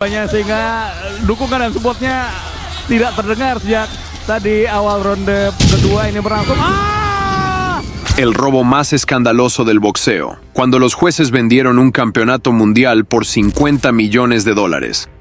Sehingga dukungan dan supportnya tidak terdengar sejak tadi awal ronde kedua ini berlangsung. El robo más escandaloso del boxeo, cuando los jueces vendieron un campeonato mundial por $50 millones.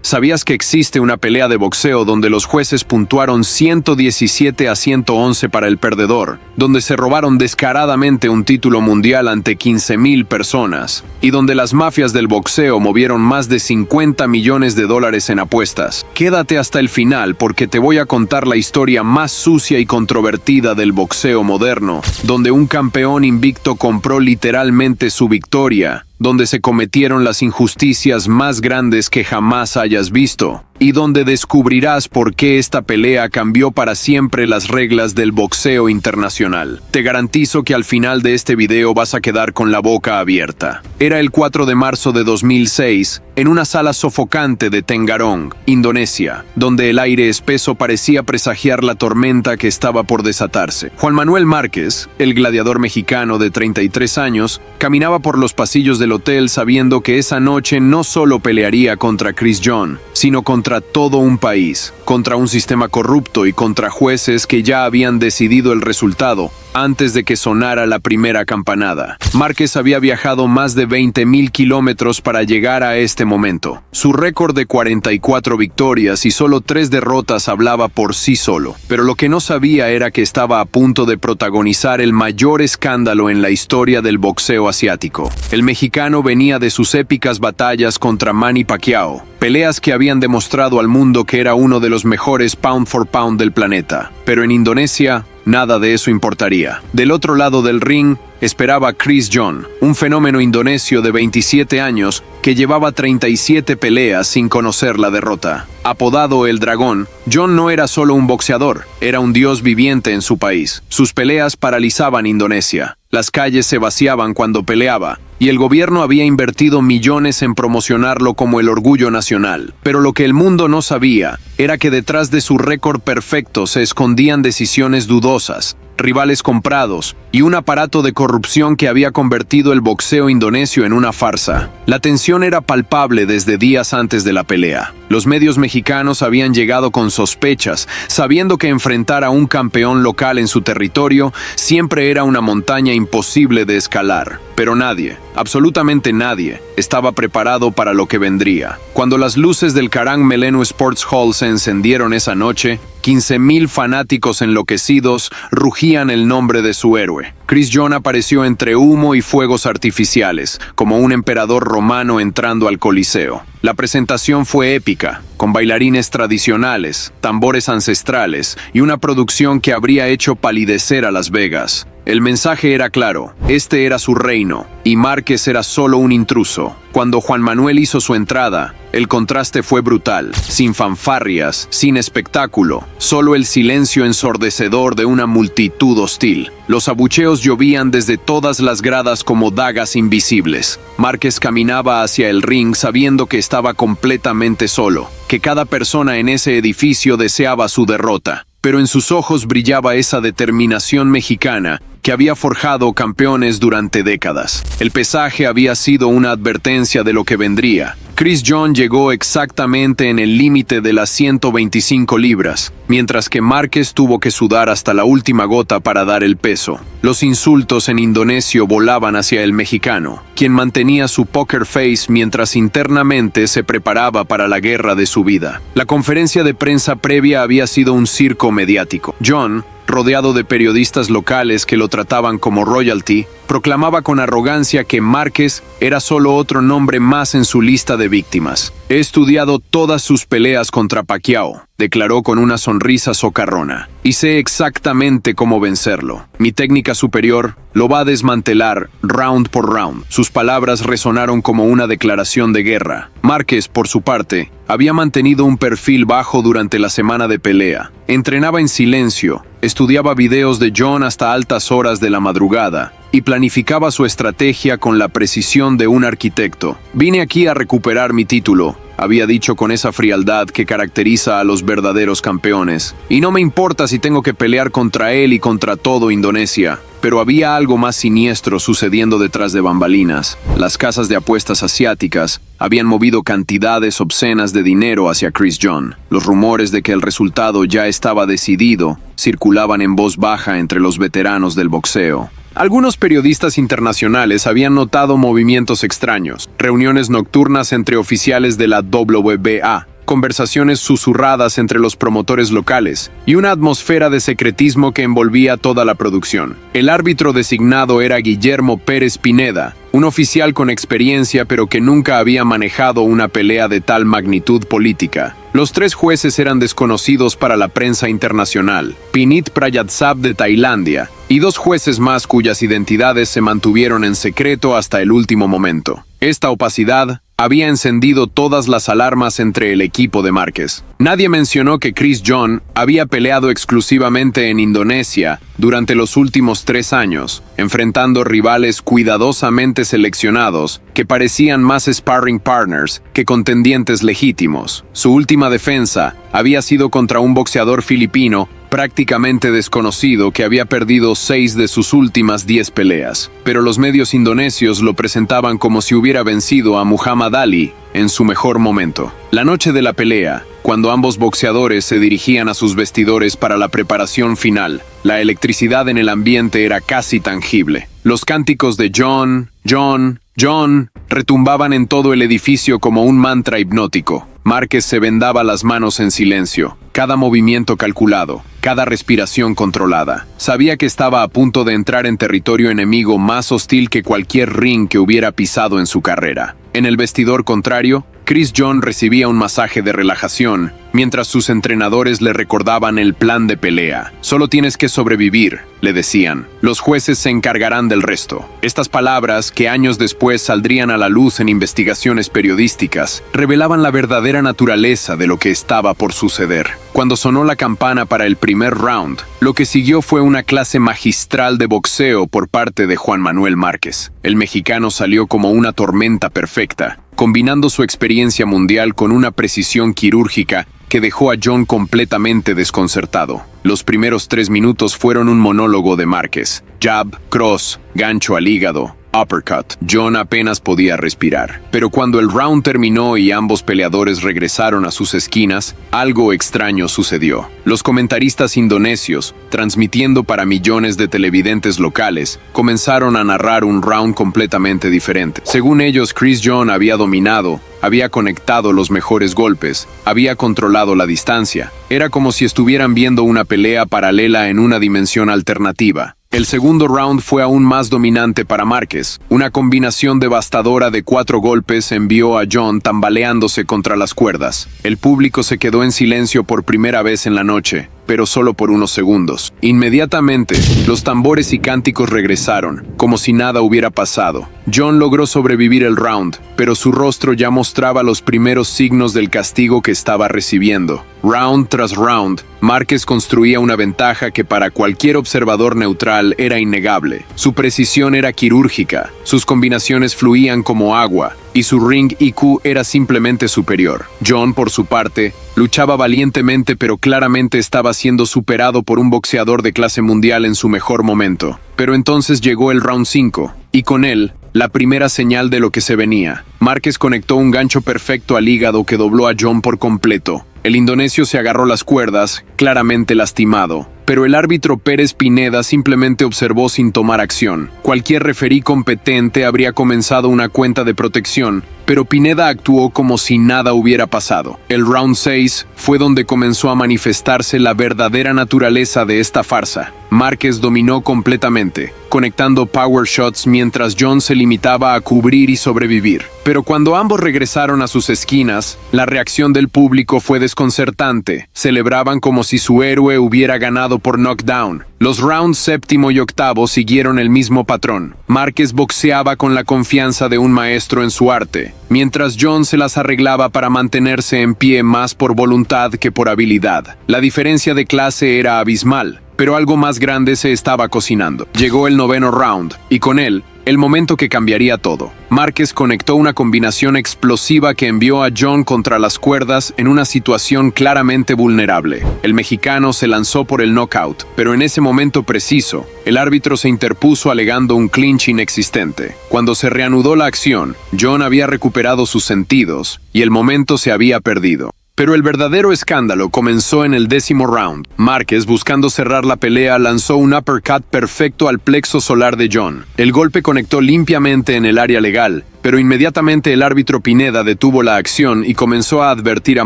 ¿Sabías que existe una pelea de boxeo donde los jueces puntuaron 117-111 para el perdedor, donde se robaron descaradamente un título mundial ante 15,000 personas, y donde las mafias del boxeo movieron más de $50 millones en apuestas? Quédate hasta el final porque te voy a contar la historia más sucia y controvertida del boxeo moderno, donde un campeón invicto compró literalmente su victoria, donde se cometieron las injusticias más grandes que jamás hayas visto, y donde descubrirás por qué esta pelea cambió para siempre las reglas del boxeo internacional. Te garantizo que al final de este video vas a quedar con la boca abierta. Era el 4 de marzo de 2006, en una sala sofocante de Tenggarong, Indonesia, donde el aire espeso parecía presagiar la tormenta que estaba por desatarse. Juan Manuel Márquez, el gladiador mexicano de 33 años, caminaba por los pasillos del hotel sabiendo que esa noche no solo pelearía contra Chris John, sino contra todo un país, contra un sistema corrupto y contra jueces que ya habían decidido el resultado antes de que sonara la primera campanada. Márquez había viajado más de 20,000 kilómetros para llegar a este momento. Su récord de 44 victorias y solo 3 derrotas hablaba por sí solo, pero lo que no sabía era que estaba a punto de protagonizar el mayor escándalo en la historia del boxeo asiático. El mexicano venía de sus épicas batallas contra Manny Pacquiao, peleas que habían demostrado al mundo que era uno de los mejores pound for pound del planeta, pero en Indonesia nada de eso importaría. Del otro lado del ring esperaba Chris John, un fenómeno indonesio de 27 años que llevaba 37 peleas sin conocer la derrota. Apodado El Dragón, John no era solo un boxeador, era un dios viviente en su país. Sus peleas paralizaban Indonesia. Las calles se vaciaban cuando peleaba, y el gobierno había invertido millones en promocionarlo como el orgullo nacional. Pero lo que el mundo no sabía era que detrás de su récord perfecto se escondían decisiones dudosas, rivales comprados y un aparato de corrupción que había convertido el boxeo indonesio en una farsa. La tensión era palpable desde días antes de la pelea. Los medios mexicanos habían llegado con sospechas, sabiendo que enfrentar a un campeón local en su territorio siempre era una montaña imposible de escalar. Pero nadie, absolutamente nadie, estaba preparado para lo que vendría. Cuando las luces del Karang Meleno Sports Hall se encendieron esa noche, 15,000 fanáticos enloquecidos rugían el nombre de su héroe. Chris John apareció entre humo y fuegos artificiales, como un emperador romano entrando al Coliseo. La presentación fue épica, con bailarines tradicionales, tambores ancestrales y una producción que habría hecho palidecer a Las Vegas. El mensaje era claro, este era su reino, y Márquez era solo un intruso. Cuando Juan Manuel hizo su entrada, el contraste fue brutal, sin fanfarrias, sin espectáculo, solo el silencio ensordecedor de una multitud hostil. Los abucheos llovían desde todas las gradas como dagas invisibles. Márquez caminaba hacia el ring sabiendo que estaba completamente solo, que cada persona en ese edificio deseaba su derrota. Pero en sus ojos brillaba esa determinación mexicana que había forjado campeones durante décadas. El pesaje había sido una advertencia de lo que vendría. Chris John llegó exactamente en el límite de las 125 libras, mientras que Márquez tuvo que sudar hasta la última gota para dar el peso. Los insultos en indonesio volaban hacia el mexicano, quien mantenía su poker face mientras internamente se preparaba para la guerra de su vida. La conferencia de prensa previa había sido un circo mediático. John, rodeado de periodistas locales que lo trataban como royalty, proclamaba con arrogancia que Márquez era solo otro nombre más en su lista de víctimas. He estudiado todas sus peleas contra Pacquiao, declaró con una sonrisa socarrona, y sé exactamente cómo vencerlo. Mi técnica superior lo va a desmantelar round por round. Sus palabras resonaron como una declaración de guerra. Márquez, por su parte, había mantenido un perfil bajo durante la semana de pelea. Entrenaba en silencio, estudiaba videos de John hasta altas horas de la madrugada y planificaba su estrategia con la precisión de un arquitecto. Vine aquí a recuperar mi título, había dicho con esa frialdad que caracteriza a los verdaderos campeones. Y no me importa si tengo que pelear contra él y contra todo Indonesia. Pero había algo más siniestro sucediendo detrás de bambalinas. Las casas de apuestas asiáticas habían movido cantidades obscenas de dinero hacia Chris John. Los rumores de que el resultado ya estaba decidido circulaban en voz baja entre los veteranos del boxeo. Algunos periodistas internacionales habían notado movimientos extraños, reuniones nocturnas entre oficiales de la WBA, conversaciones susurradas entre los promotores locales y una atmósfera de secretismo que envolvía toda la producción. El árbitro designado era Guillermo Pérez Pineda, un oficial con experiencia pero que nunca había manejado una pelea de tal magnitud política. Los 3 jueces eran desconocidos para la prensa internacional: Pinit Prayatsab de Tailandia y 2 jueces más cuyas identidades se mantuvieron en secreto hasta el último momento. Esta opacidad había encendido todas las alarmas entre el equipo de Márquez. Nadie mencionó que Chris John había peleado exclusivamente en Indonesia durante los últimos 3 años, enfrentando rivales cuidadosamente seleccionados que parecían más sparring partners que contendientes legítimos. Su última defensa había sido contra un boxeador filipino prácticamente desconocido que había perdido 6 de sus últimas 10 peleas, pero los medios indonesios lo presentaban como si hubiera vencido a Muhammad Ali en su mejor momento. La noche de la pelea, cuando ambos boxeadores se dirigían a sus vestidores para la preparación final, la electricidad en el ambiente era casi tangible. Los cánticos de John, John, John retumbaban en todo el edificio como un mantra hipnótico. Márquez se vendaba las manos en silencio, cada movimiento calculado, cada respiración controlada. Sabía que estaba a punto de entrar en territorio enemigo más hostil que cualquier ring que hubiera pisado en su carrera. En el vestidor contrario, Chris John recibía un masaje de relajación, mientras sus entrenadores le recordaban el plan de pelea. Solo tienes que sobrevivir, le decían. Los jueces se encargarán del resto. Estas palabras, que años después saldrían a la luz en investigaciones periodísticas, revelaban la verdadera naturaleza de lo que estaba por suceder. Cuando sonó la campana para el primer round, lo que siguió fue una clase magistral de boxeo por parte de Juan Manuel Márquez. El mexicano salió como una tormenta perfecta, combinando su experiencia mundial con una precisión quirúrgica que dejó a John completamente desconcertado. Los primeros 3 minutos fueron un monólogo de Márquez. Jab, cross, gancho al hígado, uppercut. John apenas podía respirar. Pero cuando el round terminó y ambos peleadores regresaron a sus esquinas, algo extraño sucedió. Los comentaristas indonesios, transmitiendo para millones de televidentes locales, comenzaron a narrar un round completamente diferente. Según ellos, Chris John había dominado, había conectado los mejores golpes, había controlado la distancia. Era como si estuvieran viendo una pelea paralela en una dimensión alternativa. El segundo round fue aún más dominante para Márquez. Una combinación devastadora de 4 golpes envió a John tambaleándose contra las cuerdas. El público se quedó en silencio por primera vez en la noche, pero solo por unos segundos. Inmediatamente, los tambores y cánticos regresaron, como si nada hubiera pasado. John logró sobrevivir el round, pero su rostro ya mostraba los primeros signos del castigo que estaba recibiendo. Round tras round, Márquez construía una ventaja que para cualquier observador neutral era innegable. Su precisión era quirúrgica, sus combinaciones fluían como agua, y su ring IQ era simplemente superior. John, por su parte, luchaba valientemente pero claramente estaba siendo superado por un boxeador de clase mundial en su mejor momento. Pero entonces llegó el round 5, y con él, la primera señal de lo que se venía. Márquez conectó un gancho perfecto al hígado que dobló a John por completo. El indonesio se agarró las cuerdas, claramente lastimado, pero el árbitro Pérez Pineda simplemente observó sin tomar acción. Cualquier referí competente habría comenzado una cuenta de protección, pero Pineda actuó como si nada hubiera pasado. El round 6 fue donde comenzó a manifestarse la verdadera naturaleza de esta farsa. Márquez dominó completamente, conectando power shots mientras John se limitaba a cubrir y sobrevivir. Pero cuando ambos regresaron a sus esquinas, la reacción del público fue desconcertante. Celebraban como si su héroe hubiera ganado por knockdown. Los rounds 7º y 8º siguieron el mismo patrón. Márquez boxeaba con la confianza de un maestro en su arte, mientras John se las arreglaba para mantenerse en pie más por voluntad que por habilidad. La diferencia de clase era abismal, pero algo más grande se estaba cocinando. Llegó el 9º round, y con él, el momento que cambiaría todo. Márquez conectó una combinación explosiva que envió a John contra las cuerdas en una situación claramente vulnerable. El mexicano se lanzó por el knockout, pero en ese momento preciso, el árbitro se interpuso alegando un clinch inexistente. Cuando se reanudó la acción, John había recuperado sus sentidos y el momento se había perdido. Pero el verdadero escándalo comenzó en el 10º round. Márquez, buscando cerrar la pelea, lanzó un uppercut perfecto al plexo solar de John. El golpe conectó limpiamente en el área legal, pero inmediatamente el árbitro Pineda detuvo la acción y comenzó a advertir a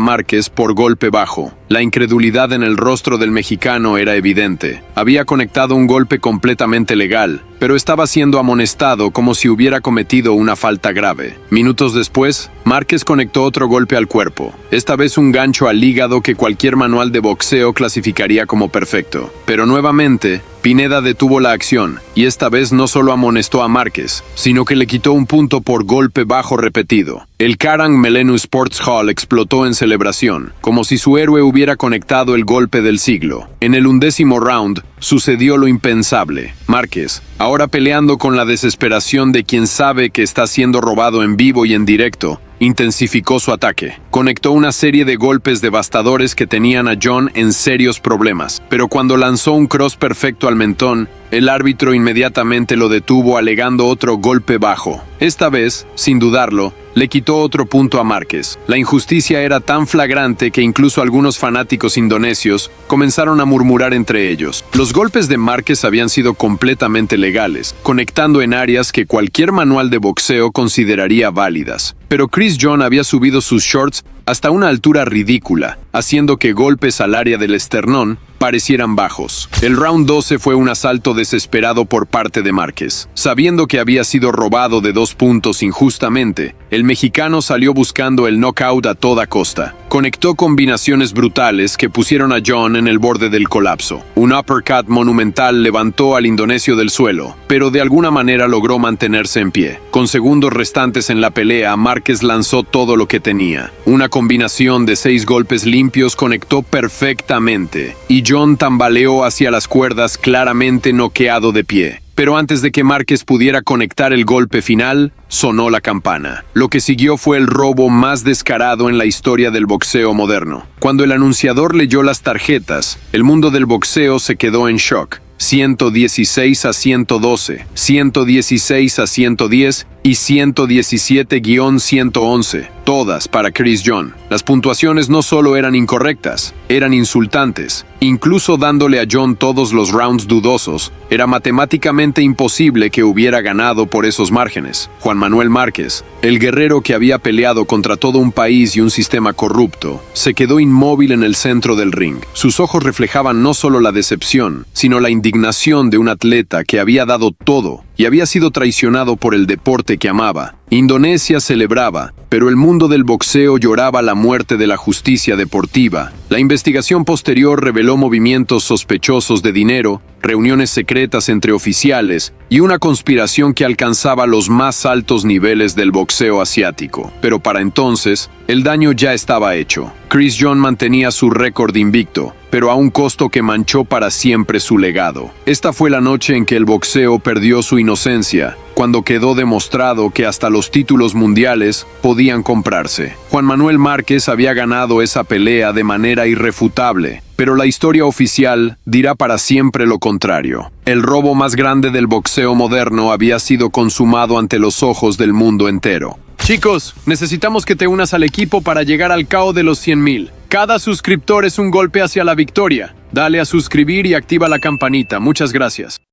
Márquez por golpe bajo. La incredulidad en el rostro del mexicano era evidente. Había conectado un golpe completamente legal, pero estaba siendo amonestado como si hubiera cometido una falta grave. Minutos después, Márquez conectó otro golpe al cuerpo, esta vez un gancho al hígado que cualquier manual de boxeo clasificaría como perfecto. Pero nuevamente, Pineda detuvo la acción, y esta vez no solo amonestó a Márquez, sino que le quitó un punto por golpe bajo repetido. El Karang Melenu Sports Hall explotó en celebración, como si su héroe hubiera conectado el golpe del siglo. En el 11º round, sucedió lo impensable. Márquez, ahora peleando con la desesperación de quien sabe que está siendo robado en vivo y en directo, intensificó su ataque. Conectó una serie de golpes devastadores que tenían a John en serios problemas, pero cuando lanzó un cross perfecto al mentón, el árbitro inmediatamente lo detuvo alegando otro golpe bajo. Esta vez, sin dudarlo, le quitó otro punto a Márquez. La injusticia era tan flagrante que incluso algunos fanáticos indonesios comenzaron a murmurar entre ellos. Los golpes de Márquez habían sido completamente legales, conectando en áreas que cualquier manual de boxeo consideraría válidas. Pero Chris John había subido sus shorts hasta una altura ridícula, haciendo que golpes al área del esternón parecieran bajos. El round 12 fue un asalto desesperado por parte de Márquez. Sabiendo que había sido robado de 2 puntos injustamente, el mexicano salió buscando el knockout a toda costa. Conectó combinaciones brutales que pusieron a John en el borde del colapso. Un uppercut monumental levantó al indonesio del suelo, pero de alguna manera logró mantenerse en pie. Con segundos restantes en la pelea, Márquez lanzó todo lo que tenía. Una combinación de 6 golpes limpios conectó perfectamente, y John tambaleó hacia las cuerdas claramente noqueado de pie. Pero antes de que Márquez pudiera conectar el golpe final, sonó la campana. Lo que siguió fue el robo más descarado en la historia del boxeo moderno. Cuando el anunciador leyó las tarjetas, el mundo del boxeo se quedó en shock. 116 a 112, 116 a 110 y 117-111, todas para Chris John. Las puntuaciones no solo eran incorrectas, eran insultantes. Incluso dándole a John todos los rounds dudosos, era matemáticamente imposible que hubiera ganado por esos márgenes. Juan Manuel Márquez, el guerrero que había peleado contra todo un país y un sistema corrupto, se quedó inmóvil en el centro del ring. Sus ojos reflejaban no solo la decepción, sino la indignación de un atleta que había dado todo y había sido traicionado por el deporte que amaba. Indonesia celebraba, pero el mundo del boxeo lloraba la muerte de la justicia deportiva. La investigación posterior reveló movimientos sospechosos de dinero, reuniones secretas entre oficiales y una conspiración que alcanzaba los más altos niveles del boxeo asiático. Pero para entonces, el daño ya estaba hecho. Chris John mantenía su récord invicto, pero a un costo que manchó para siempre su legado. Esta fue la noche en que el boxeo perdió su inocencia, cuando quedó demostrado que hasta los títulos mundiales podían comprarse. Juan Manuel Márquez había ganado esa pelea de manera irrefutable, pero la historia oficial dirá para siempre lo contrario. El robo más grande del boxeo moderno había sido consumado ante los ojos del mundo entero. Chicos, necesitamos que te unas al equipo para llegar al KO de los 100,000. Cada suscriptor es un golpe hacia la victoria. Dale a suscribir y activa la campanita. Muchas gracias.